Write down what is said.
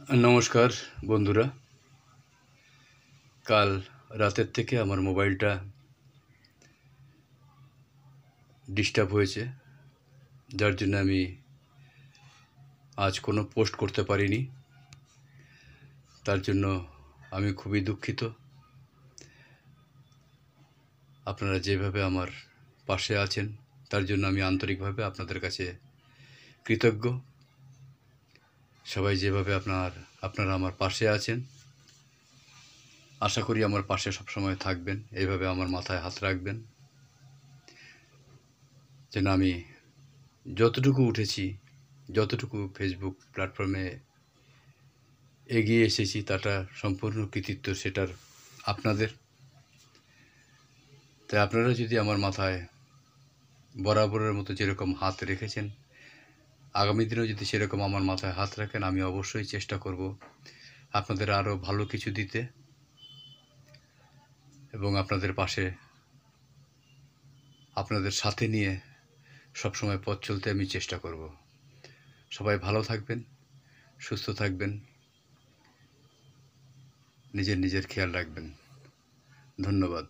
নমস্কার বন্ধুরা। কাল রাতের থেকে আমার মোবাইলটা ডিস্টার্ব হয়েছে, যার জন্য আমি আজ কোনো পোস্ট করতে পারিনি। তার জন্য আমি খুবই দুঃখিত। আপনারা যেভাবে আমার পাশে আছেন তার জন্য আমি আন্তরিকভাবে আপনাদের কাছে কৃতজ্ঞ। সবাই যেভাবে আপনারা আমার পাশে আছেন, আশা করি আমার পাশে সবসময় থাকবেন। এইভাবে আমার মাথায় হাত রাখবেন, যেন আমি যতটুকু উঠেছি, যতটুকু ফেসবুক প্ল্যাটফর্মে এগিয়ে এসেছি, তাটা সম্পূর্ণ কৃতিত্ব সেটার আপনাদের। তাই আপনারা যদি আমার মাথায় বরাবরের মতো যেরকম হাত রেখেছেন, আগামী দিনেও যদি সেরকম আমার মাথায় হাত রাখেন, আমি অবশ্যই চেষ্টা করব আপনাদের আরও ভালো কিছু দিতে এবং আপনাদের পাশে, আপনাদের সাথে নিয়ে সবসময় পথ চলতে আমি চেষ্টা করব। সবাই ভালো থাকবেন, সুস্থ থাকবেন, নিজের খেয়াল রাখবেন। ধন্যবাদ।